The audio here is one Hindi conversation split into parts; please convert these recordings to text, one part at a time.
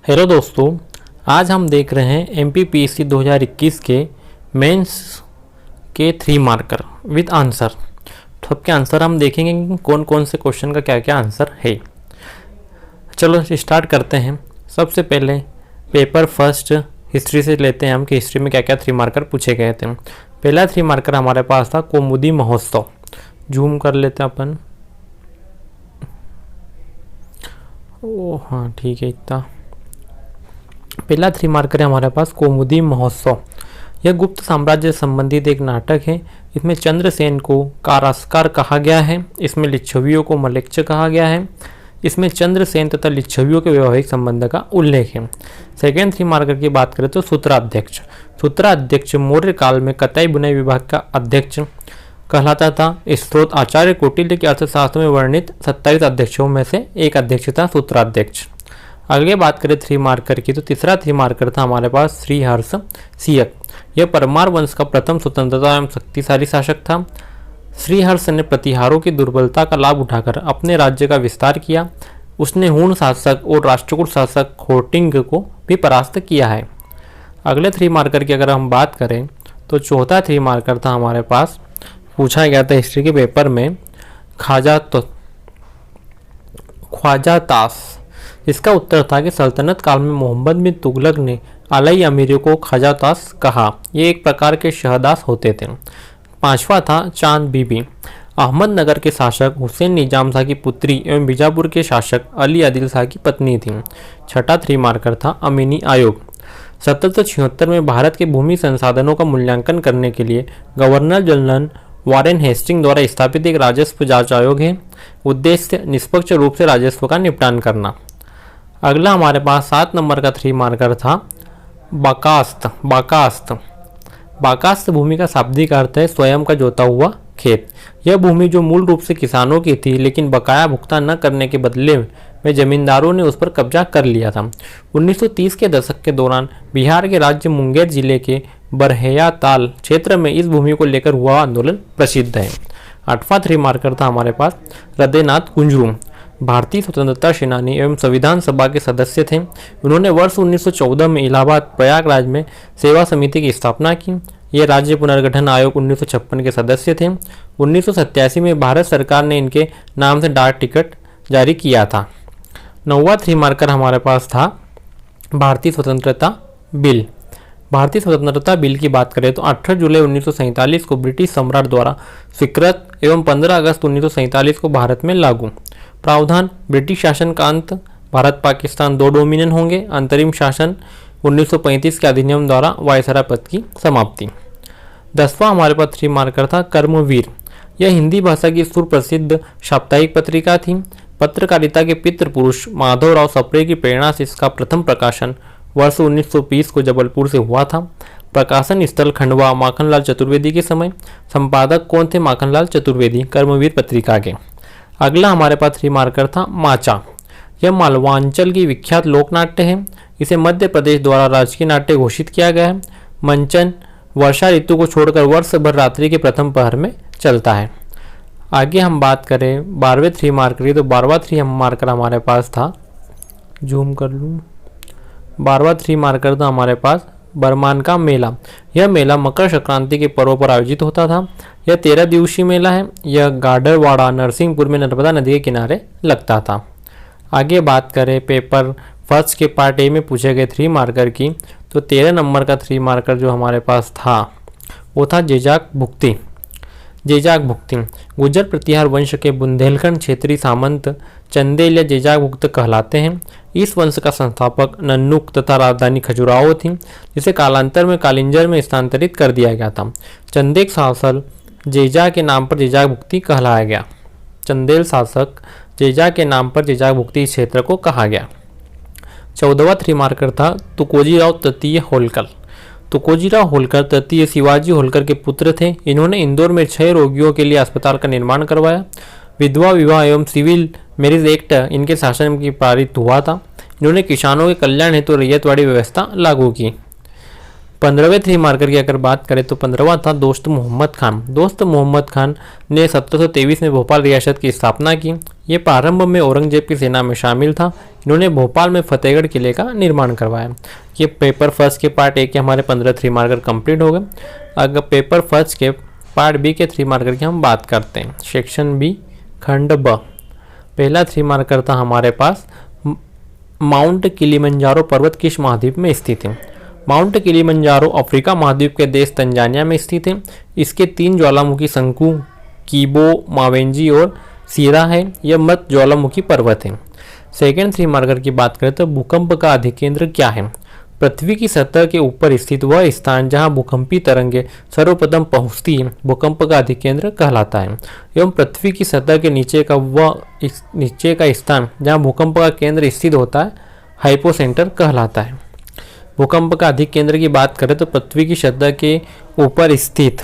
हेलो दोस्तों, आज हम देख रहे हैं MPPSC 2021 के मेंस के 3 मार्कर विद आंसर। सबके आंसर हम देखेंगे कि कौन कौन से क्वेश्चन का क्या क्या आंसर है। चलो स्टार्ट करते हैं। सबसे पहले पेपर फर्स्ट हिस्ट्री से लेते हैं हम कि हिस्ट्री में क्या क्या 3 मार्कर पूछे गए थे। पहला 3 मार्कर हमारे पास था कौमुदी महोत्सव। जूम कर लेते हैं अपन। ओ हाँ ठीक है, इतना पहला 3 मार्कर है हमारे पास कौमुदी महोत्सव। यह गुप्त साम्राज्य से संबंधित एक नाटक है। इसमें चंद्रसेन को कारास्कार कहा गया है। इसमें लिच्छवियों को मलेच्छ कहा गया है। इसमें चंद्रसेन तथा लिच्छवियों के वैवाहिक संबंध का उल्लेख है। सेकेंड 3 मार्कर की बात करें तो सूत्राध्यक्ष। सूत्राध्यक्ष मौर्य काल में कताई बुनाई विभाग का अध्यक्ष कहलाता था। स्रोत आचार्य कौटिल्य के अर्थशास्त्र में वर्णित 27 अध्यक्षों में से एक अध्यक्ष था सूत्राध्यक्ष। आगे बात करें 3 मार्कर की तो तीसरा 3 मार्कर था हमारे पास श्रीहर्ष सियक। यह परमार वंश का प्रथम स्वतंत्रता एवं शक्तिशाली शासक था। श्रीहर्ष ने प्रतिहारों की दुर्बलता का लाभ उठाकर अपने राज्य का विस्तार किया। उसने हूण शासक और राष्ट्रकूट शासक होर्टिंग को भी परास्त किया है। अगले 3 मार्कर की अगर हम बात करें तो चौथा 3 मार्कर था हमारे पास, पूछा गया था हिस्ट्री के पेपर में, ख्वाजा तास। इसका उत्तर था कि सल्तनत काल में मोहम्मद बिन तुगलक ने अलई अमीरों को ख्वाजा तास कहा। ये एक प्रकार के शहदास होते थे। 5वां था चांद बीबी। अहमदनगर के शासक हुसैन निजाम शाह की पुत्री एवं बीजापुर के शासक अली आदिल शाह की पत्नी थी। छठा 3 मार्कर था अमीनी आयोग। 1776 में भारत के भूमि संसाधनों का मूल्यांकन करने के लिए गवर्नर जनरल वारेन हेस्टिंग द्वारा स्थापित एक राजस्व जांच आयोग है। उद्देश्य निष्पक्ष रूप से राजस्व का निपटान करना। अगला हमारे पास 7 नंबर का 3 मार्कर था बाकास्त। बाकास्त भूमि का शाब्दिक अर्थ है स्वयं का जोता हुआ खेत। यह भूमि जो मूल रूप से किसानों की थी, लेकिन बकाया भुगतान न करने के बदले में जमींदारों ने उस पर कब्जा कर लिया था। 1930 के दशक के दौरान बिहार के राज्य मुंगेर जिले के बरहैया ताल क्षेत्र में इस भूमि को लेकर हुआ आंदोलन प्रसिद्ध है। 8वां 3 मार्कर था हमारे पास हृदयनाथ कुंजरू। भारतीय स्वतंत्रता सेनानी एवं संविधान सभा के सदस्य थे। उन्होंने वर्ष 1914 में इलाहाबाद प्रयागराज में सेवा समिति की स्थापना की। ये राज्य पुनर्गठन आयोग 1956 के सदस्य थे। 1987 में भारत सरकार ने इनके नाम से डाक टिकट जारी किया था। 9वां 3 मार्कर हमारे पास था भारतीय स्वतंत्रता बिल। भारतीय स्वतंत्रता बिल की बात करें तो 18 जुलाई 1947 को ब्रिटिश सम्राट द्वारा स्वीकृत एवं 15 अगस्त 1947 को भारत में लागू। प्रावधान, ब्रिटिश शासन का अंत, भारत पाकिस्तान 2 डोमिनियन होंगे। अंतरिम शासन, 1935 के अधिनियम द्वारा वायसराय पद की समाप्ति। 10वां हमारे पास 3 मार्कर था कर्मवीर। यह हिंदी भाषा की सुप्रसिद्ध साप्ताहिक पत्रिका थी। पत्रकारिता के पितृ पुरुष माधवराव सप्रे की प्रेरणा से इसका प्रथम प्रकाशन वर्ष 1920 को जबलपुर से हुआ था। प्रकाशन स्थल खंडवा, माखनलाल चतुर्वेदी के समय। संपादक कौन थे? माखनलाल चतुर्वेदी, कर्मवीर पत्रिका के। अगला हमारे पास 3 मार्कर था माचा। यह मालवांचल की विख्यात लोकनाट्य है। इसे मध्य प्रदेश द्वारा राजकीय नाट्य घोषित किया गया है। मंचन वर्षा ऋतु को छोड़कर वर्ष भर रात्रि के प्रथम पहर में चलता है। आगे हम बात करें 12वें 3 मार्कर की तो 12वां 3 मार्कर हमारे पास था, जूम कर लूँ, 12वां 3 मार्कर था हमारे पास बरमान का मेला। यह मेला मकर संक्रांति के पर्व पर आयोजित होता था। यह 13 दिवसीय मेला है। यह गाडरवाड़ा नरसिंहपुर में नर्मदा नदी के किनारे लगता था। आगे बात करें पेपर फर्स्ट के पार्ट ए में पूछे गए 3 मार्कर की तो 13 नंबर का 3 मार्कर जो हमारे पास था वो था जेजाक भुक्ति। गुर्जर प्रतिहार वंश के बुंदेलखंड क्षेत्रीय सामंत चंदेल या जेजाक भुक्त कहलाते हैं। इस वंश का संस्थापक नन्नुक तथा राजधानी खजुराहो थी, जिसे कालांतर में कालिंजर में स्थानांतरित कर दिया गया था। चंदेल शासक जेजा के नाम पर जेजाक भुक्ति कहलाया गया। चंदेल शासक जेजा के नाम पर जेजाक भुक्ति क्षेत्र को कहा गया। 14वां 3 मार्कर था तुकोजीराव तृतीय होलकर। तुकोजीराव होलकर तृतीय शिवाजी होलकर के पुत्र थे। इन्होंने इंदौर में 6 रोगियों के लिए अस्पताल का निर्माण करवाया। विधवा विवाह एवं सिविल मैरिज एक्ट इनके शासन में पारित हुआ था। इन्होंने किसानों के कल्याण हेतु रैयतवाड़ी व्यवस्था लागू की। 15वें 3 मार्कर की अगर बात करें तो 15वां था दोस्त मोहम्मद खान। दोस्त मोहम्मद खान ने 1723 में भोपाल रियासत की स्थापना की। ये प्रारंभ में औरंगजेब की सेना में शामिल था। इन्होंने भोपाल में फतेहगढ़ किले का निर्माण करवाया। ये पेपर फर्स्ट के पार्ट ए के हमारे 15 3 मार्कर कंप्लीट हो गए। अगर पेपर फर्स्ट के पार्ट बी के 3 मार्कर की हम बात करते हैं, सेक्शन बी खंड ब, पहला 3 मार्कर था हमारे पास, माउंट किलिमंजारो पर्वत किस महाद्वीप में स्थित है। माउंट किलिमंजारो अफ्रीका महाद्वीप के देश तंजानिया में स्थित है। इसके 3 ज्वालामुखी शंकु कीबो, मावेंजी और सीरा है। यह मध्य ज्वालामुखी पर्वत है। सेकेंड 3 मार्कर की बात करें तो भूकंप का अधिकेंद्र क्या है। पृथ्वी की सतह के ऊपर स्थित वह स्थान जहां भूकंपी तरंगें सर्वप्रथम पहुंचती है भूकंप का अधिकेंद्र कहलाता है। एवं पृथ्वी की सतह के नीचे का स्थान जहां भूकंप का केंद्र स्थित होता है हाइपोसेंटर कहलाता है। भूकंप का अधिकेंद्र की बात करें तो पृथ्वी की सतह के ऊपर स्थित,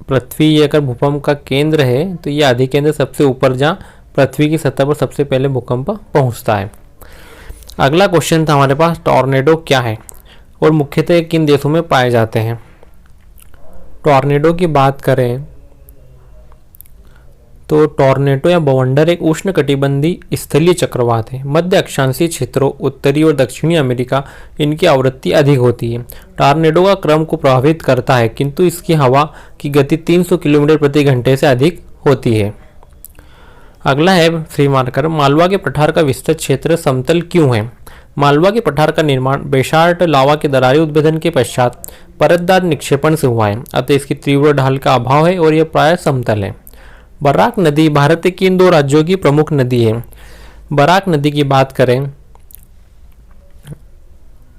पृथ्वी अगर भूकंप का केंद्र है तो यह अधिकेंद्र सबसे ऊपर जहाँ पृथ्वी की सतह पर सबसे पहले भूकंप पहुंचता है। अगला क्वेश्चन था हमारे पास, टॉर्नेडो क्या है और मुख्यतः किन देशों में पाए जाते हैं। टॉर्नेडो की बात करें तो टॉर्नेडो या बवंडर एक उष्णकटिबंधीय स्थलीय चक्रवात है। मध्य अक्षांशीय क्षेत्रों, उत्तरी और दक्षिणी अमेरिका इनकी आवृत्ति अधिक होती है। टॉर्नेडो का क्रम को प्रभावित करता है किंतु इसकी हवा की गति 300 किलोमीटर प्रति घंटे से अधिक होती है। अगला है 3 मार्कर, मालवा के पठार का विस्तृत क्षेत्र समतल क्यों है। मालवा के पठार का निर्माण बेसाल्ट लावा के दरारी उद्भेदन के पश्चात परतदार निक्षेपण से हुआ है, अतः इसकी तीव्र ढाल का अभाव है और यह प्राय समतल है। बराक नदी भारत के इन 2 राज्यों की प्रमुख नदी है। बराक नदी की बात करें,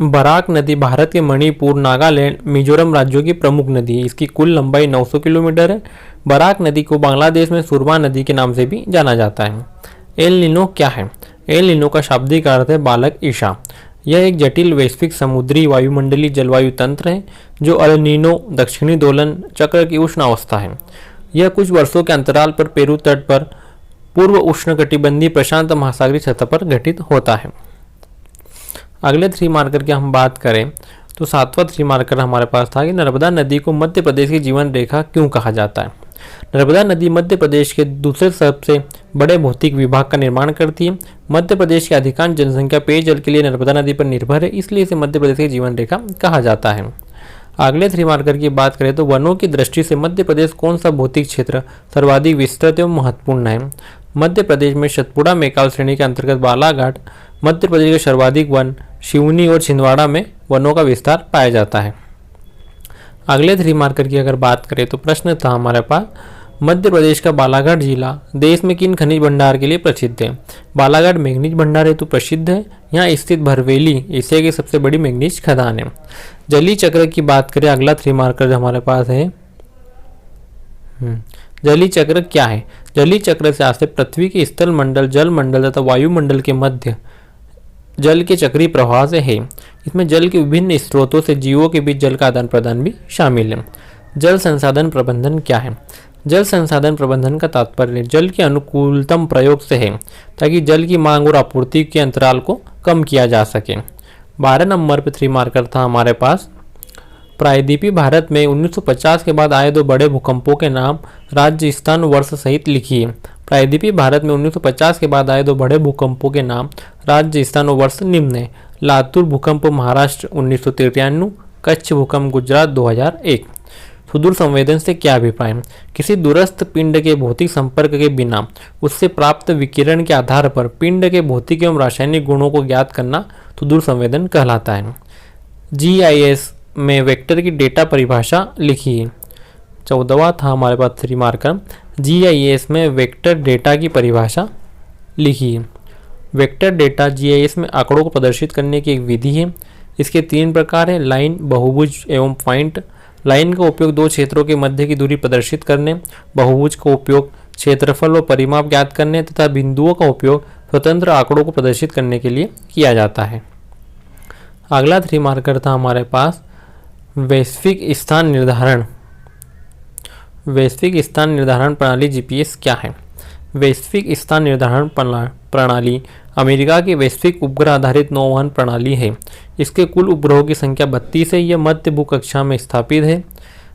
बराक नदी भारत के मणिपुर, नागालैंड, मिजोरम राज्यों की प्रमुख नदी है। इसकी कुल लंबाई 900 किलोमीटर है। बराक नदी को बांग्लादेश में सुरमा नदी के नाम से भी जाना जाता है। एल नीनो क्या है। एल नीनो का शाब्दिक अर्थ है बालक ईशा। यह एक जटिल वैश्विक समुद्री वायुमंडलीय जलवायु तंत्र है जो अल नीनो दक्षिणी दोलन चक्र की उष्ण अवस्था है। यह कुछ वर्षों के अंतराल पर पेरू तट पर पूर्व उष्णकटिबंधीय प्रशांत महासागरीय सतह पर घटित होता है। अगले 3 मार्कर की हम बात करें तो 7वां 3 मार्कर हमारे पास था कि नर्मदा नदी को मध्य प्रदेश की जीवन रेखा क्यों कहा जाता है। नर्मदा नदी मध्य प्रदेश के दूसरे सबसे बड़े भौतिक विभाग का निर्माण करती है। मध्य प्रदेश की अधिकांश जनसंख्या पेयजल के लिए नर्मदा नदी पर निर्भर है, इसलिए इसे मध्य प्रदेश की जीवन रेखा कहा जाता है। अगले 3 मार्कर की बात करें तो वनों की दृष्टि से मध्य प्रदेश कौन सा भौतिक क्षेत्र सर्वाधिक विस्तृत एवं महत्वपूर्ण है। मध्य प्रदेश में सतपुड़ा मैकाल श्रेणी के अंतर्गत बालाघाट, मध्य प्रदेश के सर्वाधिक वन सिवनी और छिंदवाड़ा में वनों का विस्तार पाया जाता है। अगले 3 मार्कर की अगर बात करें तो प्रश्न था हमारे पास, मध्य प्रदेश का बालाघाट जिला देश में किन खनिज भंडार के लिए प्रसिद्ध है। बालाघाट मैग्नीज भंडार हेतु प्रसिद्ध है। यहाँ स्थित भरवेली एशिया की सबसे बड़ी मैग्नीज खदान है। जलीय चक्र की बात करें, अगला 3 मार्कर हमारे पास है, जलीय चक्र क्या है। जलीय चक्र से आशय पृथ्वी के स्थल मंडल, जल मंडल तथा वायुमंडल के मध्य जल के चक्रीय प्रवाह से है। इसमें जल के विभिन्न स्रोतों से जीवों के बीच जल का आदान प्रदान भी शामिल है। जल संसाधन प्रबंधन क्या है। जल संसाधन प्रबंधन का तात्पर्य जल के अनुकूलतम प्रयोग से है ताकि जल की मांग और आपूर्ति के अंतराल को कम किया जा सके। 12 नंबर पर 3 मार्कर था हमारे पास, प्रायद्वीपीय भारत में 1950 के बाद आए 2 बड़े भूकंपों के नाम राज्य, स्थान, वर्ष सहित लिखिए। प्रायद्वीपीय भारत में 1950 के बाद आए 2 बड़े भूकंपों के नाम राज्य, स्थान और वर्ष निम्न है। लातूर भूकंप महाराष्ट्र 1993, कच्छ भूकंप गुजरात 2001। सुदूर संवेदन से क्या अभिप्राय है। किसी दूरस्थ पिंड के भौतिक संपर्क के बिना उससे प्राप्त विकिरण के आधार पर पिंड के भौतिक एवं रासायनिक गुणों को ज्ञात करना सुदूर संवेदन कहलाता है। GIS में वेक्टर की डेटा परिभाषा लिखिए। 14वां था हमारे पास 3 मार्कर, GIS में वेक्टर डेटा की परिभाषा लिखिए। वेक्टर डेटा GIS में आंकड़ों को प्रदर्शित करने की एक विधि है। इसके 3 प्रकार हैं, लाइन, बहुभुज एवं पॉइंट। लाइन का उपयोग 2 क्षेत्रों के मध्य की दूरी प्रदर्शित करने, बहुभुज का उपयोग क्षेत्रफल व परिमाप ज्ञात करने तथा बिंदुओं का उपयोग स्वतंत्र आंकड़ों को प्रदर्शित करने के लिए किया जाता है। अगला 3 मार्कर था हमारे पास, वैश्विक स्थान निर्धारण। वैश्विक स्थान निर्धारण प्रणाली GPS क्या है। वैश्विक स्थान निर्धारण प्रणाली अमेरिका की वैश्विक उपग्रह आधारित नौवहन प्रणाली है। इसके कुल उपग्रहों की संख्या 32 है। यह मध्य भूकक्षा में स्थापित है।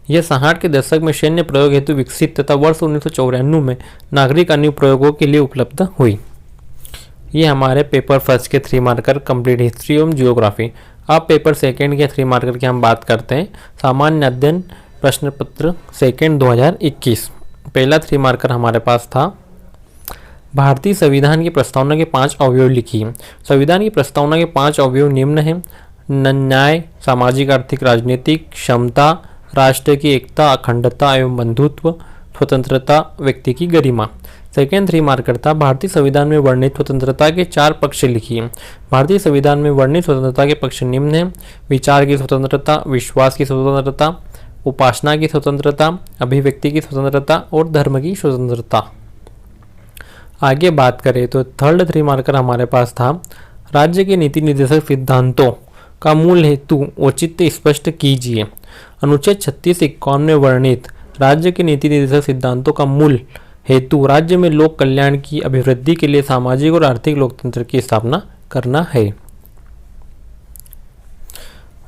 यह 60 के दशक में सैन्य प्रयोग हेतु विकसित तथा वर्ष 1994 में नागरिक अनुप्रयोगों के लिए उपलब्ध हुई। ये हमारे पेपर फर्स्ट के 3 मार्कर कंप्लीट हिस्ट्री एवं जियोग्राफी। अब पेपर सेकंड के 3 मार्कर की हम बात करते हैं। सामान्य अध्ययन प्रश्न पत्र सेकंड 2021। पहला 3 मार्कर हमारे पास था भारतीय संविधान की प्रस्तावना के 5 अवयव लिखिए। संविधान की प्रस्तावना के 5 अवयव निम्न हैं: न्याय, सामाजिक, आर्थिक, राजनीतिक, क्षमता, राष्ट्र की एकता, अखंडता एवं बंधुत्व, स्वतंत्रता, व्यक्ति की गरिमा। सेकेंड 3 मार्कर था भारतीय संविधान में वर्णित स्वतंत्रता के 4 पक्ष लिखिए। भारतीय संविधान में वर्णित स्वतंत्रता के पक्ष निम्न हैं: विचार की स्वतंत्रता, विश्वास की स्वतंत्रता, उपासना की स्वतंत्रता, अभिव्यक्ति की स्वतंत्रता और धर्म की स्वतंत्रता। आगे बात करें तो थर्ड 3 मार्कर हमारे पास था राज्य के नीति निर्देशक सिद्धांतों का मूल हेतु औचित्य स्पष्ट कीजिए। अनुच्छेद 36(51) में वर्णित राज्य के नीति निर्देशक सिद्धांतों का मूल हेतु राज्य में लोक कल्याण की अभिवृद्धि के लिए सामाजिक और आर्थिक लोकतंत्र की स्थापना करना है।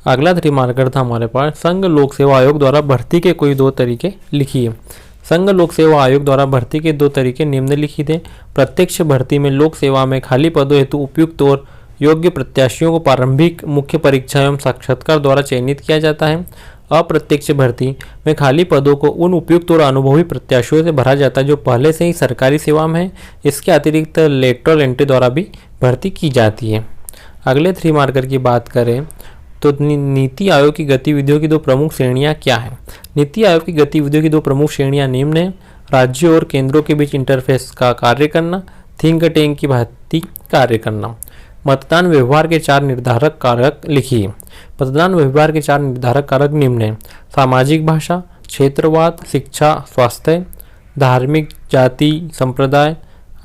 अगला 3 मार्कर था हमारे पास संघ लोक सेवा आयोग द्वारा भर्ती के कोई 2 तरीके लिखिए। संघ लोक सेवा आयोग द्वारा भर्ती के 2 तरीके निम्नलिखित हैं। प्रत्यक्ष भर्ती में लोक सेवा में खाली पदों हेतु उपयुक्त और योग्य प्रत्याशियों को प्रारंभिक मुख्य परीक्षा एवं साक्षात्कार द्वारा चयनित किया जाता है। अप्रत्यक्ष भर्ती में खाली पदों को उन उपयुक्त और अनुभवी प्रत्याशियों से भरा जाता है जो पहले से ही सरकारी सेवा में है। इसके अतिरिक्त लेटरल एंट्री द्वारा भी भर्ती की जाती है। अगले 3 मार्कर की बात करें तो नीति आयोग की गतिविधियों की 2 प्रमुख श्रेणियां क्या हैं। नीति आयोग की गतिविधियों की 2 प्रमुख श्रेणियां निम्न हैं: राज्यों और केंद्रों के बीच इंटरफेस का कार्य करना, थिंक टैंक की भांति कार्य करना। मतदान व्यवहार के 4 निर्धारक कारक लिखिए। मतदान व्यवहार के 4 निर्धारक कारक निम्न हैं: सामाजिक भाषा, क्षेत्रवाद, शिक्षा, स्वास्थ्य, धार्मिक, जाति, संप्रदाय,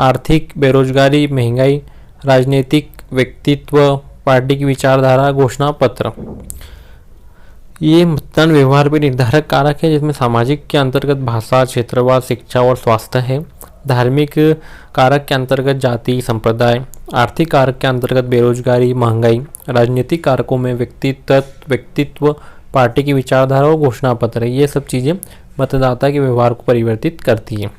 आर्थिक, बेरोजगारी, महंगाई, राजनीतिक, व्यक्तित्व, पार्टी की विचारधारा, घोषणा पत्र। ये मतदान व्यवहार पे निर्धारक कारक है जिसमें सामाजिक के अंतर्गत भाषा, क्षेत्रवाद, शिक्षा और स्वास्थ्य है। धार्मिक कारक के अंतर्गत जाति, संप्रदाय, आर्थिक कारक के अंतर्गत बेरोजगारी, महंगाई, राजनीतिक कारकों में व्यक्तित्व, पार्टी की विचारधारा और घोषणा पत्र। ये सब चीज़ें मतदाता के व्यवहार को परिवर्तित करती है।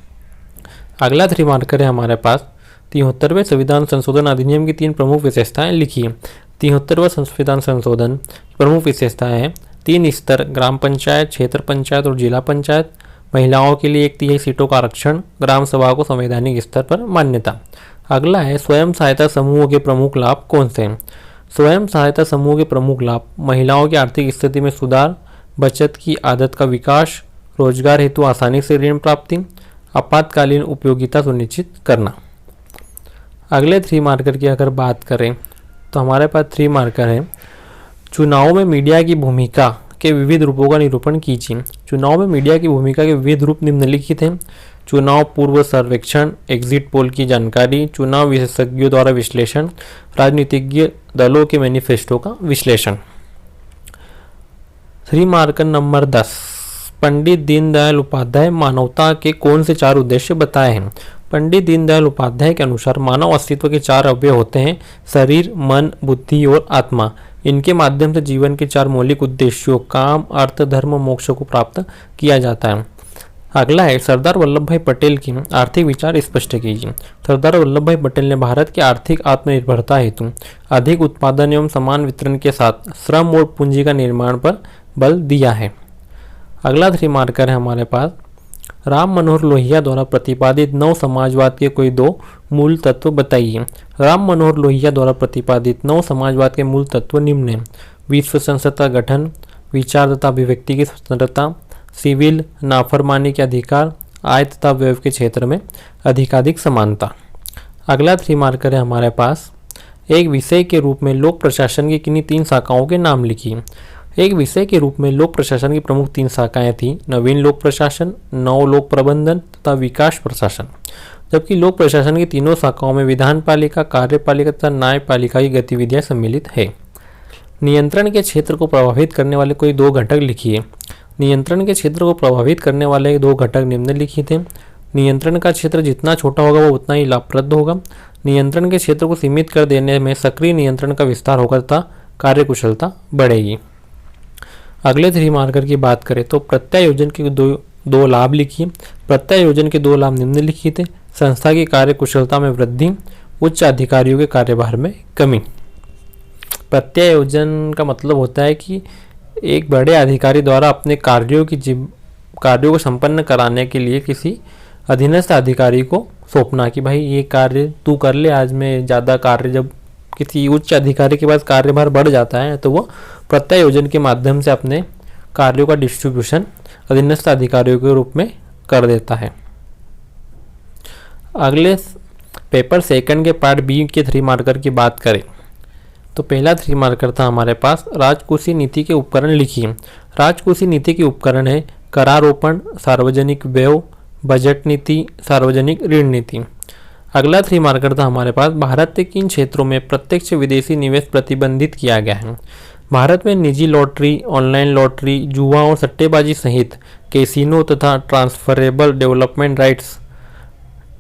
अगला 3 मार्कर है हमारे पास 73वें संविधान संशोधन अधिनियम की 3 प्रमुख विशेषताएं लिखिए। 73वां संविधान संशोधन प्रमुख विशेषताएं हैं: 3 स्तर, ग्राम पंचायत, क्षेत्र पंचायत और जिला पंचायत, महिलाओं के लिए 1/3 सीटों का आरक्षण, ग्राम सभा को संवैधानिक स्तर पर मान्यता। अगला है स्वयं सहायता समूहों के प्रमुख लाभ कौन से हैं। स्वयं सहायता समूह के प्रमुख लाभ: महिलाओं की आर्थिक स्थिति में सुधार, बचत की आदत का विकास, रोजगार हेतु आसानी से ऋण प्राप्ति, आपातकालीन उपयोगिता सुनिश्चित करना। अगले 3 मार्कर की अगर बात करें तो हमारे पास 3 मार्कर है चुनाव में मीडिया की भूमिका के विविध रूपों का निरूपण कीजिए। चुनाव में मीडिया की भूमिका के विविध रूप निम्नलिखित हैं: चुनाव पूर्व सर्वेक्षण, एग्जिट पोल की जानकारी, चुनाव विशेषज्ञों द्वारा विश्लेषण, राजनीतिज्ञ दलों के मैनिफेस्टो का विश्लेषण। 3 मार्कर नंबर 10 पंडित दीनदयाल उपाध्याय मानवता के कौन से 4 उद्देश्य बताए हैं। पंडित दीनदयाल उपाध्याय के अनुसार मानव अस्तित्व के 4 अवयव होते हैं: शरीर, मन, बुद्धि और आत्मा। इनके माध्यम से जीवन के 4 मौलिक उद्देश्यों काम, अर्थ, धर्म, मोक्ष को प्राप्त किया जाता है। अगला है सरदार वल्लभ भाई पटेल की आर्थिक विचार स्पष्ट कीजिए। सरदार वल्लभ भाई पटेल ने भारत की आर्थिक आत्मनिर्भरता हेतु अधिक उत्पादन एवं समान वितरण के साथ श्रम और पूंजी का निर्माण पर बल दिया है। अगला 3 मार्कर है हमारे पास राम मनोहर लोहिया द्वारा प्रतिपादित नव समाजवाद के कोई 2 मूल तत्व बताइए। राम मनोहर लोहिया द्वारा प्रतिपादित नव समाजवाद के मूल तत्व निम्न हैं: विश्व संसद का गठन, विचार तथा अभिव्यक्ति की स्वतंत्रता, सिविल नाफरमानी के अधिकार, आय तथा व्यय के क्षेत्र में अधिकाधिक समानता। अगला 3 मार्कर है हमारे पास एक विषय के रूप में लोक प्रशासन की किन्हीं 3 शाखाओं के नाम लिखिए। एक विषय के रूप में लोक प्रशासन की प्रमुख 3 शाखाएं थी: नवीन लोक प्रशासन, नव लोक प्रबंधन तथा विकास प्रशासन। जबकि लोक प्रशासन की तीनों शाखाओं में विधान पालिका, कार्यपालिका तथा न्यायपालिका की गतिविधियां सम्मिलित है। नियंत्रण के क्षेत्र को प्रभावित करने वाले कोई 2 घटक लिखिए। नियंत्रण के क्षेत्र को प्रभावित करने वाले 2 घटक निम्नलिखित हैं: नियंत्रण का क्षेत्र जितना छोटा होगा वो उतना ही लाभप्रद होगा। नियंत्रण के क्षेत्र को सीमित कर देने में सक्रिय नियंत्रण का विस्तार होगा तथा कार्यकुशलता बढ़ेगी। अगले 3 मार्कर की बात करें तो प्रत्यायोजन के दो लाभ लिखिए। प्रत्यायोजन के 2 लाभ निम्नलिखित थे। संस्था की कार्य कुशलता में वृद्धि, उच्च अधिकारियों के कार्यभार में कमी। प्रत्यायोजन का मतलब होता है कि एक बड़े अधिकारी द्वारा अपने कार्यों को संपन्न कराने के लिए किसी अधीनस्थ अधिकारी को सौंपना कि भाई ये कार्य तू कर ले, आज मैं ज़्यादा कार्य, जब किसी उच्च अधिकारी के पास कार्यभार बढ़ जाता है तो वो प्रत्यायोजन के माध्यम से अपने कार्यों का डिस्ट्रीब्यूशन अधीनस्थ अधिकारियों के रूप में कर देता है। अगले पेपर सेकंड के पार्ट बी के 3 मार्कर की बात करें तो पहला 3 मार्कर था हमारे पास राजकोषीय नीति के उपकरण लिखिए। राजकोषीय नीति के उपकरण है करारोपण, सार्वजनिक व्यय, बजट नीति, सार्वजनिक ऋण नीति। अगला 3 मार्कर था हमारे पास भारत के किन क्षेत्रों में प्रत्यक्ष विदेशी निवेश प्रतिबंधित किया गया है। भारत में निजी लॉटरी, ऑनलाइन लॉटरी, जुआ और सट्टेबाजी सहित कैसीनो तथा ट्रांसफरेबल डेवलपमेंट राइट्स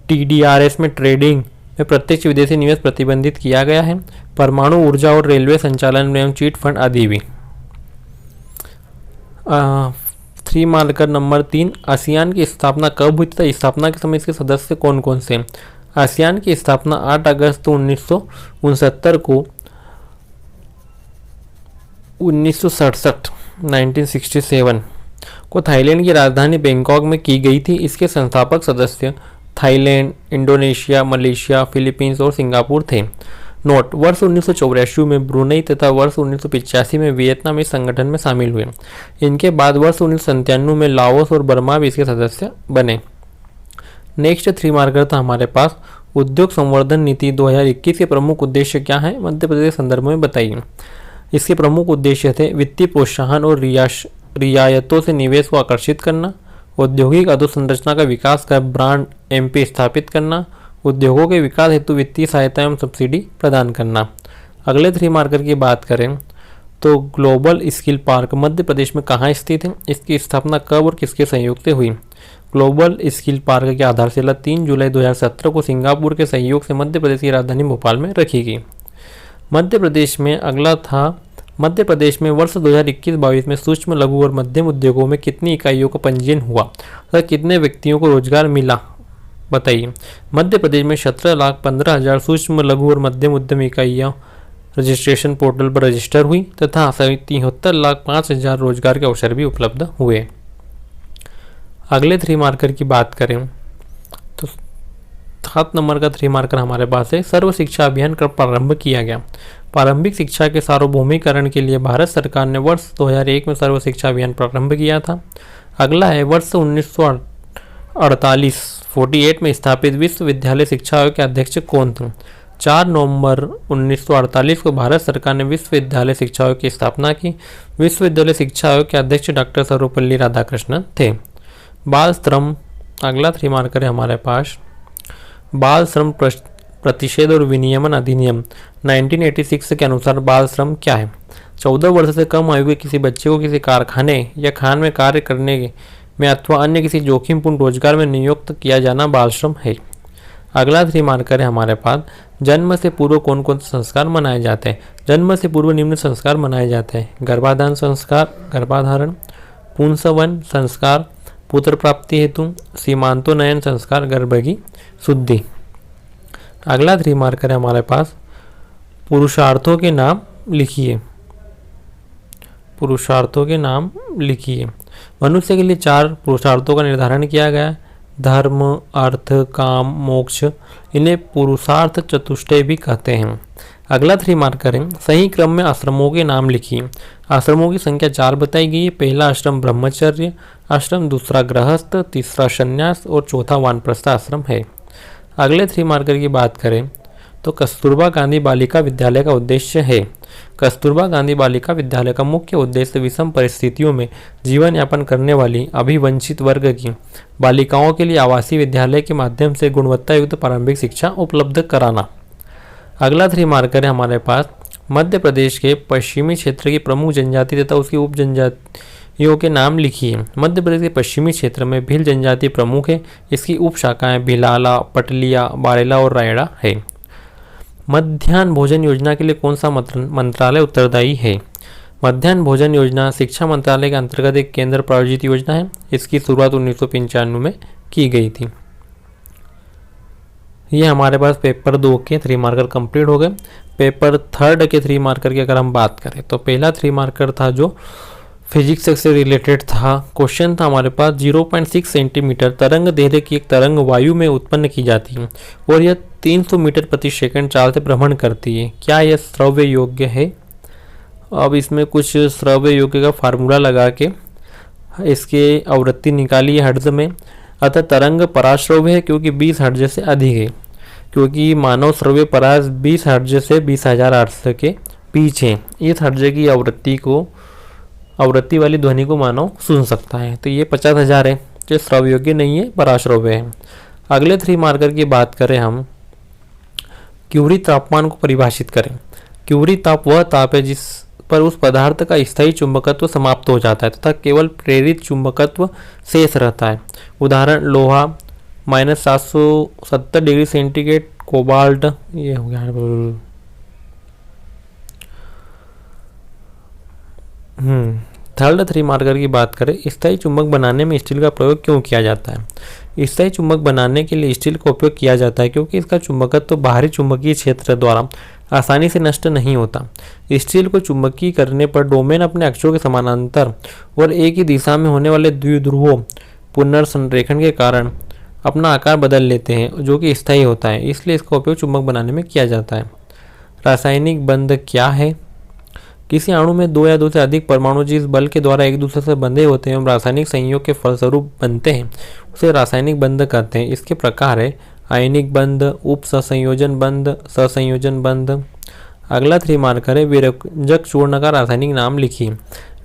TDRS में ट्रेडिंग में प्रत्यक्ष विदेशी निवेश प्रतिबंधित किया गया है। परमाणु ऊर्जा और रेलवे संचालन एवं चीट फंड आदि भी। 3 मार्कर नंबर 3 आसियान की स्थापना कब हुई तथा स्थापना के समय इसके सदस्य कौन कौन से। आसियान की स्थापना 8 अगस्त 1967 को 1967 को थाईलैंड की राजधानी बैंकॉक में की गई थी। इसके संस्थापक सदस्य थाईलैंड, इंडोनेशिया, मलेशिया, फिलीपींस और सिंगापुर थे। नोट: वर्ष 1984 में ब्रुनेई तथा वर्ष 1985 में वियतनाम इस संगठन में शामिल हुए। इनके बाद वर्ष 1997 में लाओस और बर्मा भी इसके सदस्य बने। नेक्स्ट 3 मार्कर था हमारे पास उद्योग संवर्धन नीति 2021 के प्रमुख उद्देश्य क्या है, मध्य प्रदेश के संदर्भ में बताइए। इसके प्रमुख उद्देश्य थे वित्तीय प्रोत्साहन और रियायतों से निवेश को आकर्षित करना, औद्योगिक अधोसंरचना का विकास कर ब्रांड MP स्थापित करना, उद्योगों के विकास हेतु वित्तीय सहायता एवं सब्सिडी प्रदान करना। अगले 3 मार्कर की बात करें तो global skill park Madhya Pradesh में कहाँ स्थित है, इसकी स्थापना कब और किसके सहयोग से हुई। ग्लोबल स्किल पार्क की आधारशिला 3 जुलाई 2017 को सिंगापुर के सहयोग से मध्य प्रदेश की राजधानी भोपाल में रखी गई। मध्य प्रदेश में अगला था मध्य प्रदेश में वर्ष 2021-22 में सूक्ष्म, लघु और मध्यम उद्योगों में कितनी इकाइयों का पंजीयन हुआ तथा कितने व्यक्तियों को रोजगार मिला, बताइए। मध्य प्रदेश में 17,15,000 सूक्ष्म, लघु और मध्यम उद्यम इकाइयाँ रजिस्ट्रेशन पोर्टल पर रजिस्टर हुई तथा 73,05,000 रोजगार के अवसर भी उपलब्ध हुए। अगले 3 मार्कर की बात करें तो 7 नंबर का 3 मार्कर हमारे पास है सर्व शिक्षा अभियान कब प्रारंभ किया गया। प्रारंभिक शिक्षा के सार्वभौमिकरण के लिए भारत सरकार ने वर्ष 2001 में सर्व शिक्षा अभियान प्रारंभ किया था। अगला है वर्ष 1948 में स्थापित विश्वविद्यालय शिक्षा आयोग के अध्यक्ष कौन थे। 4 नवंबर 1948 को भारत सरकार ने विश्वविद्यालय शिक्षा आयोग की स्थापना की। विश्वविद्यालय शिक्षा आयोग के अध्यक्ष डॉक्टर सर्वपल्ली राधाकृष्णन थे। बाल श्रम, अगला 3 मार्कर है हमारे पास बाल श्रम प्रतिषेध और विनियमन अधिनियम 1986 के अनुसार बाल श्रम क्या है। 14 वर्ष से कम आयु के किसी बच्चे को किसी कारखाने या खान में कार्य करने में अथवा अन्य किसी जोखिमपूर्ण रोजगार में नियुक्त किया जाना बाल श्रम है। अगला 3 मार्कर है हमारे पास जन्म से पूर्व कौन कौन से संस्कार मनाए जाते हैं। जन्म से पूर्व निम्न संस्कार मनाए जाते हैं: गर्भाधान संस्कार, गर्भाधारण, पुंसवन संस्कार, पुत्र प्राप्ति हेतु, सीमांतोन्नयन संस्कार, गर्भ की शुद्धि। अगला 3 मार्कर है हमारे पास पुरुषार्थों के नाम लिखिए। पुरुषार्थों के नाम लिखिए। मनुष्य के लिए 4 पुरुषार्थों का निर्धारण किया गया है: धर्म, अर्थ, काम, मोक्ष। इन्हें पुरुषार्थ चतुष्टय भी कहते हैं। अगला 3 मार्कर है सही क्रम में आश्रमों के नाम लिखिए। आश्रमों की संख्या 4 बताई गई है। पहला आश्रम ब्रह्मचर्य आश्रम, दूसरा गृहस्थ, तीसरा संन्यास और चौथा वानप्रस्थ आश्रम है। अगले 3 मार्कर की बात करें तो कस्तूरबा गांधी बालिका विद्यालय का उद्देश्य है। कस्तूरबा गांधी बालिका विद्यालय का मुख्य उद्देश्य विषम परिस्थितियों में जीवन यापन करने वाली अभिवंचित वर्ग की बालिकाओं के लिए आवासीय विद्यालय के माध्यम से गुणवत्ता युक्त प्रारंभिक शिक्षा उपलब्ध कराना। अगला 3 मार्कर है हमारे पास मध्य प्रदेश के पश्चिमी क्षेत्र की प्रमुख जनजाति तथा उसकी उप जनजातियों के नाम लिखिए। मध्य प्रदेश के पश्चिमी क्षेत्र में भील जनजाति प्रमुख है। इसकी उप शाखाएं भिलाला, पटलिया, बारेला और रायड़ा है। मध्याह्न भोजन योजना के लिए कौन सा मंत्रालय उत्तरदायी है। मध्याह्न भोजन योजना शिक्षा मंत्रालय के अंतर्गत एक केंद्र प्रायोजित योजना है। इसकी शुरुआत 1995 में की गई थी। ये हमारे पास पेपर 2 के 3 मार्कर कंप्लीट हो गए। पेपर 3 के 3 मार्कर की अगर हम बात करें तो पहला 3 मार्कर था जो फिजिक्स से रिलेटेड था। क्वेश्चन था हमारे पास 0.6 सेंटीमीटर तरंग दैर्घ्य की एक तरंग वायु में उत्पन्न की जाती है और यह 300 मीटर प्रति सेकंड चाल से भ्रमण करती है। क्या यह श्रव्य योग्य है? अब इसमें कुछ श्रव्य योग्य का फार्मूला लगा के इसके आवृत्ति निकाली है हर्ट्ज में। अतः तरंग पराश्रव्य है क्योंकि 20 हर्ट्ज से अधिक है, क्योंकि मानव श्रव्य परास 20 हर्ट्ज से 20,000 हर्ट्ज के पीछे। इस हर्ट्ज की आवृत्ति वाली ध्वनि को मानव सुन सकता है। तो ये 50,000 है जो श्रव्य योग्य नहीं है, पराश्रव्य है। अगले 3 मार्कर की बात करें हम, क्यूरी तापमान को परिभाषित करें। क्यूरी ताप वह ताप है जिस पर उस पदार्थ का स्थायी चुंबकत्व समाप्त हो जाता है तथा केवल प्रेरित चुंबकत्व शेष रहता है। उदाहरण लोहा -770 डिग्री सेंटीग्रेड, कोबाल्ट ये हो गया। थर्ड 3 मार्कर की बात करें, स्थायी चुंबक बनाने में स्टील का प्रयोग क्यों किया जाता है? स्थायी चुंबक बनाने के लिए स्टील का उपयोग किया जाता है क्योंकि इसका चुंबकत्व तो बाहरी चुंबकीय क्षेत्र द्वारा आसानी से नष्ट नहीं होता। स्टील को चुंबकीय करने पर डोमेन अपने अक्षों के समानांतर और एक ही दिशा में होने वाले द्विध्रुवों पुनर्संरेखण के कारण अपना आकार बदल लेते हैं, जो कि स्थायी होता है। इसलिए इसका उपयोग चुंबक बनाने में किया जाता है। रासायनिक बंध क्या है? किसी अणु में 2 या 2 से अधिक परमाणु जिस बल के द्वारा एक दूसरे से बंधे होते हैं और रासायनिक संयोग के फलस्वरूप बनते हैं उसे रासायनिक बंध कहते हैं। इसके प्रकार है आयनिक बंध, उप सहसंयोजन बंध, सहसंयोजन बंध। अगला 3 मार्कर है विरंजक चूर्ण का रासायनिक नाम लिखिए।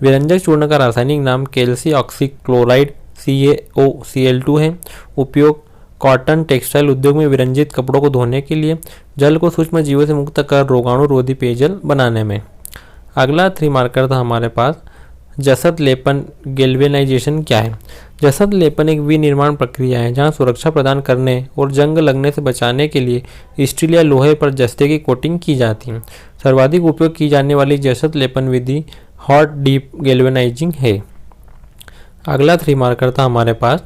विरंजक चूर्ण का रासायनिक नाम कैल्शियम ऑक्सीक्लोराइड CaOCl2 है। उपयोग कॉटन टेक्सटाइल उद्योग में विरंजित कपड़ों को धोने के लिए, जल को सूक्ष्म जीवों से मुक्त कर रोगाणु रोधी पेयजल बनाने में। अगला 3 मार्कर था हमारे पास जसत लेपन गैल्वेनाइजेशन क्या है? जसत लेपन एक विनिर्माण प्रक्रिया है जहां सुरक्षा प्रदान करने और जंग लगने से बचाने के लिए स्टील या लोहे पर जस्ते की कोटिंग की जाती है। सर्वाधिक उपयोग की जाने वाली जसत लेपन विधि हॉट डीप गैल्वेनाइजिंग है। अगला 3 मार्कर था हमारे पास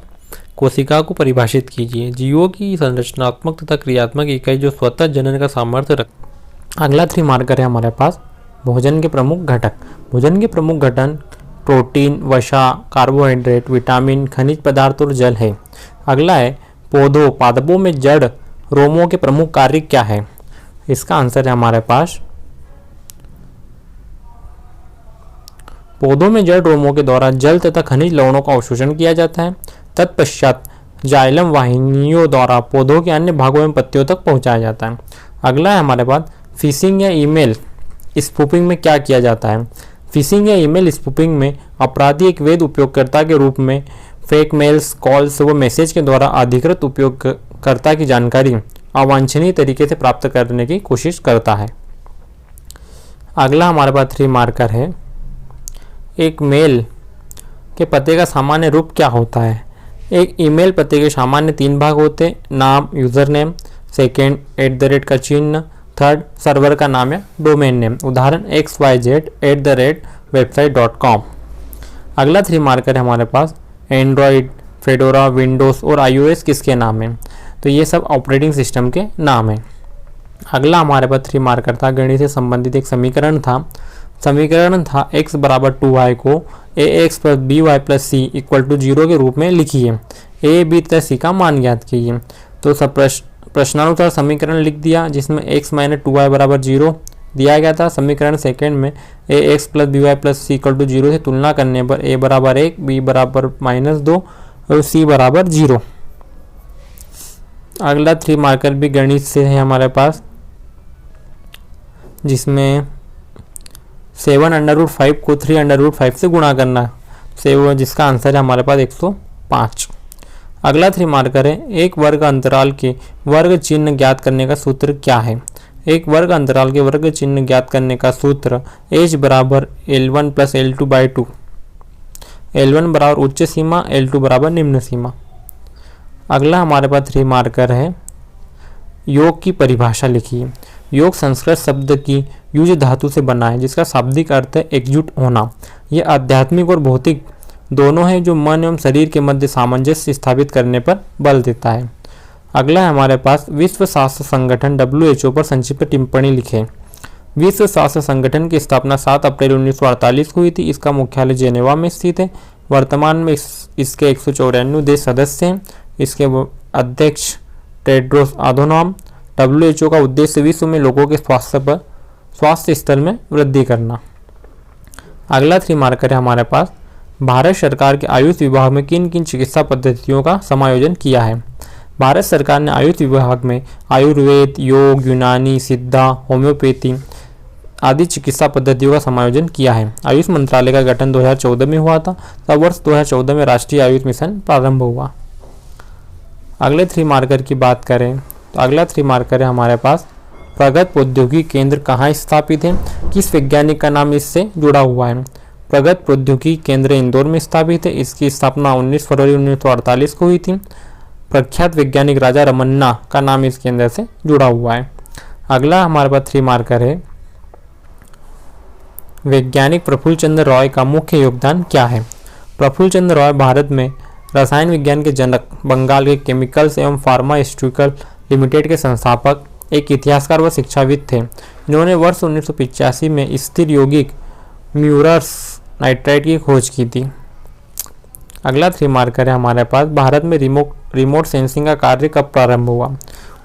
कोशिका को परिभाषित कीजिए। जीवों की संरचनात्मक तथा क्रियात्मक इकाई जो स्वतः जनन का सामर्थ्य रखती। अगला 3 मार्कर है हमारे पास भोजन के प्रमुख घटक। भोजन के प्रमुख घटक प्रोटीन, वसा, कार्बोहाइड्रेट, विटामिन, खनिज पदार्थ और जल है। अगला है पादपों में जड़ रोमों के प्रमुख कार्य क्या है? इसका आंसर है हमारे पास पौधों में जड़ रोमों के द्वारा जल तथा खनिज लवणों का अवशोषण किया जाता है। तत्पश्चात जाइलम वाहिनियों द्वारा पौधों के अन्य भागों में पत्तियों तक पहुंचाया जाता है। अगला है हमारे पास फिशिंग या ईमेल स्पूफिंग में क्या किया जाता है? फिशिंग या ईमेल स्पूफिंग में अपराधी एक वैध उपयोगकर्ता के रूप में फेक मेल्स, कॉल्स व मैसेज के द्वारा अधिकृत उपयोगकर्ता की जानकारी अवांछनीय तरीके से प्राप्त करने की कोशिश करता है। अगला हमारे पास 3 मार्कर है एक मेल के पते का सामान्य रूप क्या होता है? एक ईमेल पते के सामान्य 3 भाग होते हैं, नाम यूजर नेम, सेकेंड @ का चिन्ह, थर्ड सर्वर का नाम या डोमेन नेम। उदाहरण xyz@website.com। अगला 3 मार्कर है हमारे पास एंड्रॉयड, फेडोरा, विंडोज़ और iOS किसके नाम है? तो ये सब ऑपरेटिंग सिस्टम के नाम है। अगला हमारे पास 3 मार्कर था गणित से संबंधित एक समीकरण था x बराबर 2y को ax + by + c = 0 के रूप में लिखिए। a, b तथा c का मान ज्ञात कीजिए। तो सब प्रश्नानुसार समीकरण लिख दिया जिसमें x - 2y = 0 दिया गया था। समीकरण सेकंड में ax + by + c = 0 से तुलना करने पर a बराबर 1, b बराबर -2 और c बराबर 0। अगला 3 मार्कर भी गणित से है हमारे पास जिसमें 7√5 को 3√5 से गुणा करना जिसका आंसर है हमारे पास 105। अगला 3 मार्कर है एक वर्ग अंतराल के वर्ग चिन्ह ज्ञात करने का सूत्र क्या है? एक वर्ग अंतराल के वर्ग चिन्ह ज्ञात करने का सूत्र h बराबर L1 + L2/2। L1 बराबर उच्च सीमा, L2 बराबर निम्न सीमा। अगला हमारे पास 3 मार्कर है योग की परिभाषा लिखिए। योग संस्कृत शब्द की युज धातु से बना है, जिसका शाब्दिक अर्थ है एकजुट होना। यह आध्यात्मिक और भौतिक दोनों है, जो मन एवं शरीर के मध्य सामंजस्य स्थापित करने पर बल देता है। अगला है हमारे पास विश्व स्वास्थ्य संगठन WHO पर संक्षिप्त टिप्पणी लिखें। विश्व स्वास्थ्य संगठन की स्थापना 7 अप्रैल 1948 को हुई थी। इसका मुख्यालय जेनेवा में स्थित है। वर्तमान में इसके 194 देश सदस्य हैं। इसके अध्यक्ष टेड्रोस अधनॉम। WHO का उद्देश्य विश्व में लोगों के स्वास्थ्य स्तर में वृद्धि करना। अगला 3 मार्कर है हमारे पास, भारत सरकार के आयुष विभाग में किन किन चिकित्सा पद्धतियों का समायोजन किया है। भारत सरकार ने आयुष विभाग में आयुर्वेद, योग, यूनानी, सिद्धा, होम्योपैथी आदि चिकित्सा पद्धतियों का समायोजन किया है। आयुष मंत्रालय का गठन 2014 में हुआ था। तब वर्ष 2014 में राष्ट्रीय आयुष मिशन प्रारंभ हुआ। अगले 3 मार्कर की बात करें तो अगला 3 मार्कर है हमारे पास, प्रगत प्रौद्योगिकी केंद्र कहाँ स्थापित है, किस वैज्ञानिक का नाम इससे जुड़ा हुआ है। प्रगत प्रौद्योगिकी केंद्र इंदौर में स्थापित है। इसकी स्थापना 19 फरवरी 1948 को हुई थी। प्रख्यात वैज्ञानिक राजा रमन्ना का नाम इस केंद्र से जुड़ा हुआ है। अगला हमारे पास 3 मार्कर है, वैज्ञानिक प्रफुल्ल चंद्र रॉय का मुख्य योगदान क्या है। प्रफुल्ल चंद्र रॉय भारत में रसायन विज्ञान के जनक, बंगाल के केमिकल्स एवं फार्मास्यूटिकल लिमिटेड के संस्थापक, एक इतिहासकार व शिक्षाविद थे। इन्होंने वर्ष 1985 में स्थिर यौगिक म्यूरस नाइट्राइड की खोज की थी। अगला 3 मार्कर है हमारे पास, भारत में रिमोट सेंसिंग का कार्य कब प्रारंभ हुआ।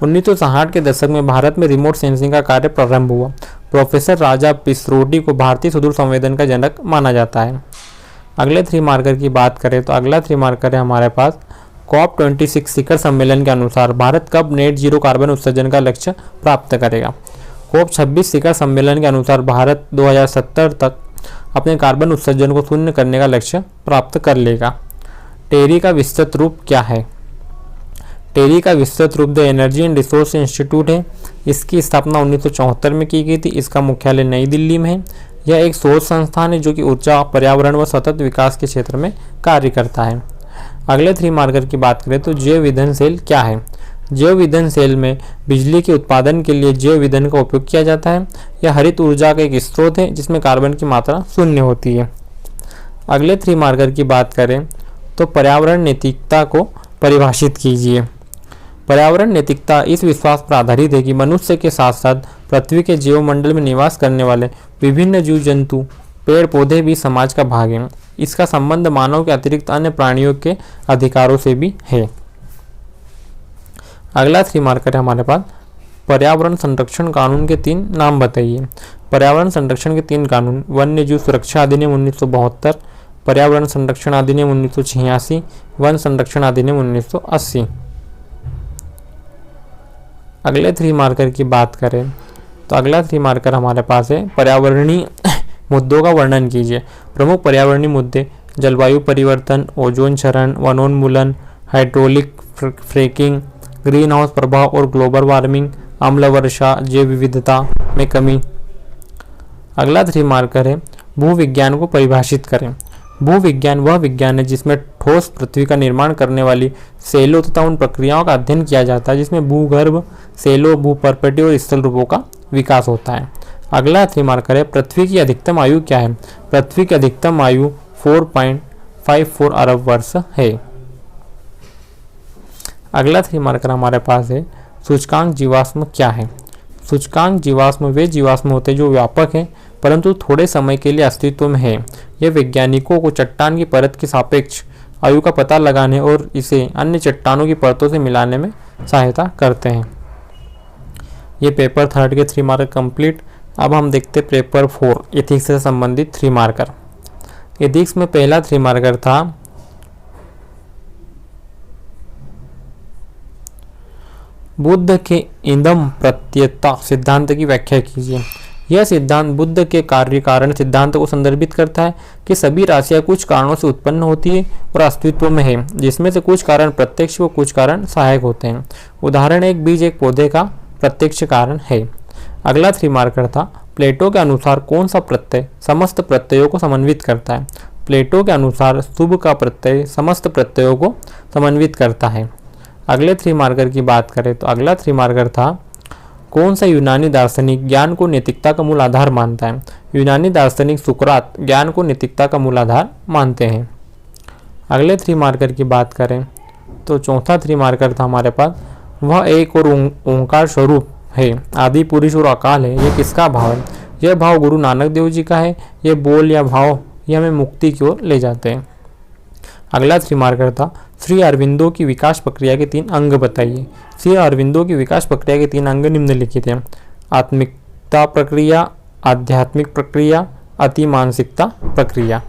1960 के दशक में भारत में रिमोट सेंसिंग का कार्य प्रारंभ हुआ। प्रोफेसर राजा पिस्रोटी को भारतीय सुदूर संवेदन का जनक माना जाता है। अगले 3 मार्कर की बात करें तो अगला 3 मार्कर है हमारे पास, COP26 शिखर सम्मेलन के अनुसार भारत कब नेट जीरो कार्बन उत्सर्जन का लक्ष्य प्राप्त करेगा। COP26 शिखर सम्मेलन के अनुसार भारत 2070 तक अपने कार्बन उत्सर्जन को शून्य करने का लक्ष्य प्राप्त कर लेगा। टेरी का विस्तृत रूप क्या है। टेरी का विस्तृत रूप the energy and resource institute है। इसकी स्थापना 1974 में की गई थी। इसका मुख्यालय नई दिल्ली में है। यह एक शोध संस्थान है जो कि ऊर्जा, पर्यावरण व सतत विकास के क्षेत्र में कार्य करता है। अगले 3 मार्कर की बात करें तो जैव ईंधन सेल क्या है। जैव ईंधन सेल में बिजली के उत्पादन के लिए जैव ईंधन का उपयोग किया जाता है। यह हरित ऊर्जा का एक स्रोत है जिसमें कार्बन की मात्रा शून्य होती है। अगले 3 मार्कर की बात करें तो पर्यावरण नैतिकता को परिभाषित कीजिए। पर्यावरण नैतिकता इस विश्वास पर आधारित है कि मनुष्य के साथ साथ पृथ्वी के जीवमंडल में निवास करने वाले विभिन्न जीव जंतु, पेड़ पौधे भी समाज का भाग हैं। इसका संबंध मानव के अतिरिक्त अन्य प्राणियों के अधिकारों से भी है। अगला 3 मार्कर है हमारे पास, पर्यावरण संरक्षण कानून के 3 नाम बताइए। पर्यावरण संरक्षण के 3 कानून, वन्य जीव सुरक्षा अधिनियम 1972, पर्यावरण संरक्षण अधिनियम 1986, वन संरक्षण अधिनियम 1980। अगले 3 मार्कर की बात करें तो अगला 3 मार्कर हमारे पास है, पर्यावरणीय मुद्दों का वर्णन कीजिए। प्रमुख पर्यावरणीय मुद्दे, जलवायु परिवर्तन, ओजोन क्षरण, वनोन्मूलन, हाइड्रोलिक फ्रैकिंग, ग्रीन हाउस प्रभाव और ग्लोबल वार्मिंग, अम्ल वर्षा, जैव विविधता में कमी। अगला 3 मार्कर है, भूविज्ञान को परिभाषित करें। भूविज्ञान वह विज्ञान है जिसमें ठोस पृथ्वी का निर्माण करने वाली सेलों तथा उन प्रक्रियाओं का अध्ययन किया जाता है जिसमें भूगर्भ, सेलों, भूपर्पटी और स्थल रूपों का विकास होता है। अगला 3 मार्कर है, पृथ्वी की अधिकतम आयु क्या है। पृथ्वी की अधिकतम आयु 4.54 अरब वर्ष है। अगला 3 मार्कर हमारे पास है, सूचकांक जीवाश्म क्या है। सूचकांक जीवाश्म वे जीवाश्म होते हैं जो व्यापक हैं परंतु थोड़े समय के लिए अस्तित्व में है। यह वैज्ञानिकों को चट्टान की परत के सापेक्ष आयु का पता लगाने और इसे अन्य चट्टानों की परतों से मिलाने में सहायता करते हैं। ये पेपर 3 के 3 मार्कर कंप्लीट। अब हम देखते पेपर 4 एथिक्स से संबंधित 3 मार्कर। एथिक्स में पहला 3 मार्कर था, बुद्ध के इदम प्रत्ययता सिद्धांत की व्याख्या कीजिए। यह सिद्धांत बुद्ध के कार्य कारण सिद्धांत को संदर्भित करता है कि सभी राशियां कुछ कारणों से उत्पन्न होती है और अस्तित्व में है, जिसमें से कुछ कारण प्रत्यक्ष व कुछ कारण सहायक होते हैं। उदाहरण, एक बीज एक पौधे का प्रत्यक्ष कारण है। अगला 3 मार्कर था, प्लेटो के अनुसार कौन सा प्रत्यय समस्त प्रत्ययों को समन्वित करता है। प्लेटो के अनुसार शुभ का प्रत्यय समस्त प्रत्ययों को समन्वित करता है। अगले 3 मार्कर की बात करें तो अगला 3 मार्कर था, कौन सा यूनानी दार्शनिक ज्ञान को नैतिकता का मूल आधार मानता है? यूनानी दार्शनिक सुकरात ज्ञान को नैतिकता का मूल आधार मानते हैं। अगले 3 मार्कर की बात करें तो चौथा 3 मार्कर था हमारे पास, वह एक और ओंकार स्वरूप है, आदि पुरुष और अकाल है। यह किसका भाव है? यह भाव गुरु नानक देव जी का है। यह बोल या भाव ये हमें मुक्ति की ओर ले जाते हैं। अगला 3 मार्कर था, श्री अरविंदो की विकास प्रक्रिया के 3 अंग बताइए। श्री अरविंदो की विकास प्रक्रिया के 3 अंग निम्नलिखित हैं: आत्मिकता प्रक्रिया, आध्यात्मिक प्रक्रिया, अति मानसिकता प्रक्रिया।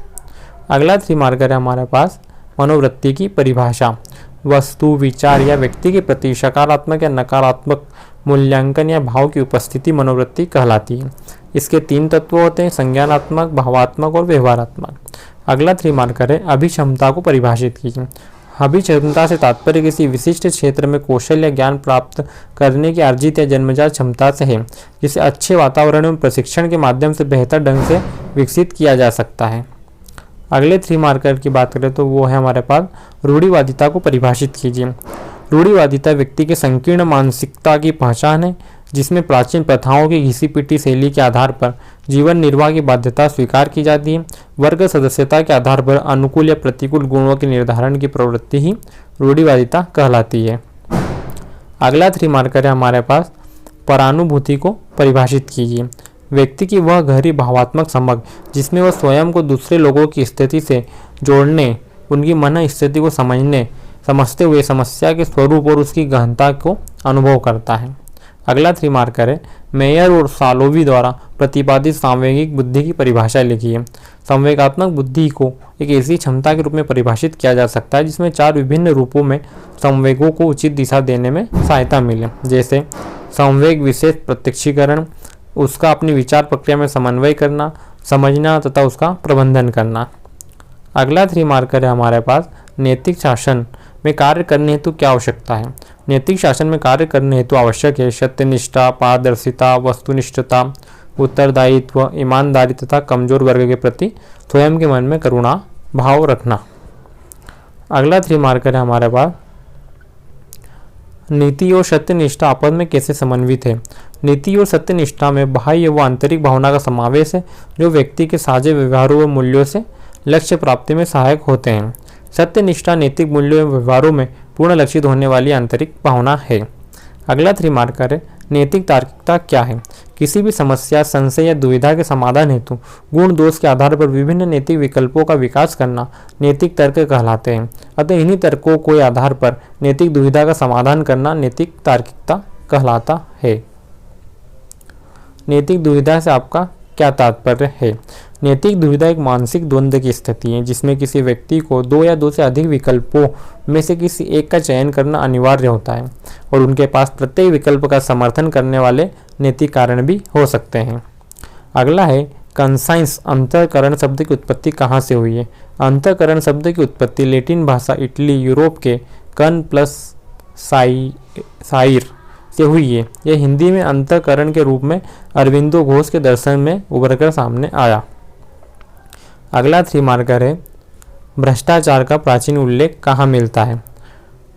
अगला 3 मार्कर है हमारे पास, मनोवृत्ति की परिभाषा। वस्तु, विचार या व्यक्ति के प्रति सकारात्मक या नकारात्मक मूल्यांकन या भाव की उपस्थिति मनोवृत्ति कहलाती है। इसके 3 तत्व होते हैं, संज्ञानात्मक, भावात्मक और व्यवहारात्मक। अगला 3 मार्कर है, अभिक्षमता को परिभाषित कीजिए। अभिक्षमता से तात्पर्य किसी विशिष्ट क्षेत्र में कौशल या ज्ञान प्राप्त करने की अर्जित या जन्मजात क्षमता से है, जिसे अच्छे वातावरण में प्रशिक्षण के माध्यम से बेहतर ढंग से विकसित किया जा सकता है। अगले 3 मार्कर की बात करें तो वो है हमारे पास, रूढ़िवादिता को परिभाषित कीजिए। रूढ़िवादिता व्यक्ति के संकीर्ण मानसिकता की पहचान है, जिसमें प्राचीन प्रथाओं की घिसी पिटी शैली के आधार पर जीवन निर्वाह की बाध्यता स्वीकार की जाती है। वर्ग सदस्यता के आधार पर अनुकूल या प्रतिकूल गुणों के निर्धारण की प्रवृत्ति ही रूढ़िवादिता कहलाती है। अगला 3 मार्कर है हमारे पास, परानुभूति को परिभाषित कीजिए। व्यक्ति की वह गहरी भावात्मक समझ जिसमें वह स्वयं को दूसरे लोगों की स्थिति से जोड़ने, उनकी मन स्थिति को समझते हुए समस्या के स्वरूप और उसकी गहनता को अनुभव करता है। अगला 3 मार्कर है, मेयर और सालोवी द्वारा प्रतिपादित सांवेगिक बुद्धि की परिभाषा लिखी है। संवेगात्मक बुद्धि को एक ऐसी क्षमता के रूप में परिभाषित किया जा सकता है जिसमें 4 विभिन्न रूपों में संवेगों को उचित दिशा देने में सहायता मिले, जैसे संवेग विशेष प्रत्यक्षीकरण, उसका अपनी विचार प्रक्रिया में समन्वय करना, समझना तथा उसका प्रबंधन करना। अगला 3 मार्कर है हमारे पास, नैतिक शासन में कार्य करने हेतु क्या आवश्यकता है? नैतिक शासन में कार्य करने हेतु आवश्यक है सत्यनिष्ठा, पारदर्शिता, वस्तुनिष्ठता, उत्तरदायित्व, ईमानदारी तथा कमजोर वर्ग के प्रति स्वयं के मन में करुणा भाव रखना। अगला 3 मार्कर है हमारे पास, नीति और सत्यनिष्ठा आपस में कैसे समन्वित है? नीति और सत्यनिष्ठा में बाह्य व आंतरिक भावना का समावेश है, जो व्यक्ति के साझे व्यवहारों व मूल्यों से लक्ष्य प्राप्ति में सहायक होते हैं। सत्यनिष्ठा नैतिक मूल्यों एवं व्यवहारों में पूर्ण लक्षित होने वाली आंतरिक भावना है। अगला 3 मार्कर है, नैतिक तार्किकता क्या है? किसी भी समस्या, संशय या दुविधा के समाधान हेतु गुण दोष के आधार पर विभिन्न नैतिक विकल्पों का विकास करना नैतिक तर्क कहलाते हैं। अतः इन्हीं तर्कों के आधार पर नैतिक दुविधा का समाधान करना नैतिक तार्किकता कहलाता है। नैतिक दुविधा से आपका क्या तात्पर्य है? नैतिक दुविधा एक मानसिक द्वंद्व की स्थिति है जिसमें किसी व्यक्ति को 2 या 2 से अधिक विकल्पों में से किसी एक का चयन करना अनिवार्य होता है और उनके पास प्रत्येक विकल्प का समर्थन करने वाले नैतिक कारण भी हो सकते हैं। अगला है, कंसाइंस अंतःकरण शब्द की उत्पत्ति कहाँ से हुई है? अंतःकरण शब्द की उत्पत्ति लैटिन भाषा इटली यूरोप के कन प्लस साइर से हुई है। यह हिंदी में अंतःकरण के रूप में अरविंदो घोष के दर्शन में उभरकर सामने आया। अगला 3 मार्कर है, भ्रष्टाचार का प्राचीन उल्लेख कहाँ मिलता है?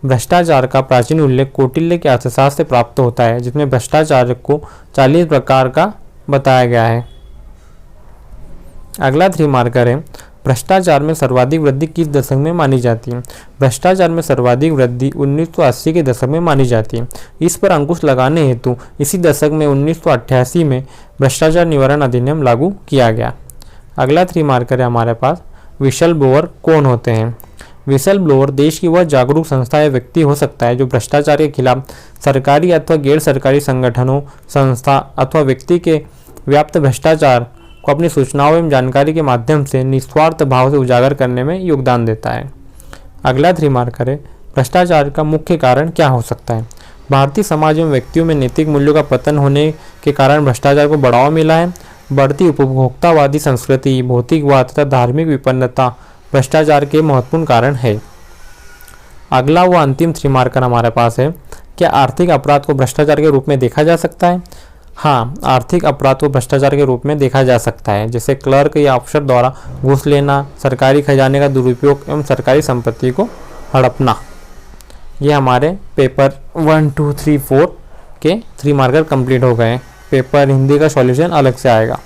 भ्रष्टाचार का प्राचीन उल्लेख कौटिल्य के अर्थशास्त्र से प्राप्त होता है, जिसमें भ्रष्टाचार को 40 प्रकार का बताया गया है। अगला 3 मार्कर है, भ्रष्टाचार में सर्वाधिक वृद्धि किस दशक में मानी जाती है? भ्रष्टाचार में सर्वाधिक वृद्धि 1980 के दशक में मानी जाती है। इस पर अंकुश लगाने हेतु इसी दशक में 1988 में भ्रष्टाचार निवारण अधिनियम लागू किया गया। अगला 3 मार्कर है हमारे पास, विशल ब्लोअर कौन होते हैं? विशल ब्लोअर देश की वह जागरूक संस्था या व्यक्ति हो सकता है जो भ्रष्टाचार के खिलाफ सरकारी अथवा गैर सरकारी संगठनों, संस्था अथवा व्यक्ति के व्याप्त भ्रष्टाचार को अपनी सूचनाओं एवं जानकारी के माध्यम से निस्वार्थ भाव से उजागर करने में योगदान देता है। अगला 3 मार्कर है, भ्रष्टाचार का मुख्य कारण क्या हो सकता है? भारतीय समाज एवं व्यक्तियों में नैतिक मूल्यों का पतन होने के कारण भ्रष्टाचार को बढ़ावा मिला है। बढ़ती उपभोक्तावादी संस्कृति, भौतिकवाद तथा धार्मिक विपन्नता भ्रष्टाचार के महत्वपूर्ण कारण है। अगला व अंतिम 3 मार्कर हमारे पास है, क्या आर्थिक अपराध को भ्रष्टाचार के रूप में देखा जा सकता है? हाँ, आर्थिक अपराध को भ्रष्टाचार के रूप में देखा जा सकता है, जैसे क्लर्क या अफसर द्वारा घूस लेना, सरकारी खजाने का दुरुपयोग एवं सरकारी संपत्ति को हड़पना। ये हमारे पेपर 1, 2, 3, 4 आपके 3 मार्कर कंप्लीट हो गए। पेपर हिंदी का सॉल्यूशन अलग से आएगा।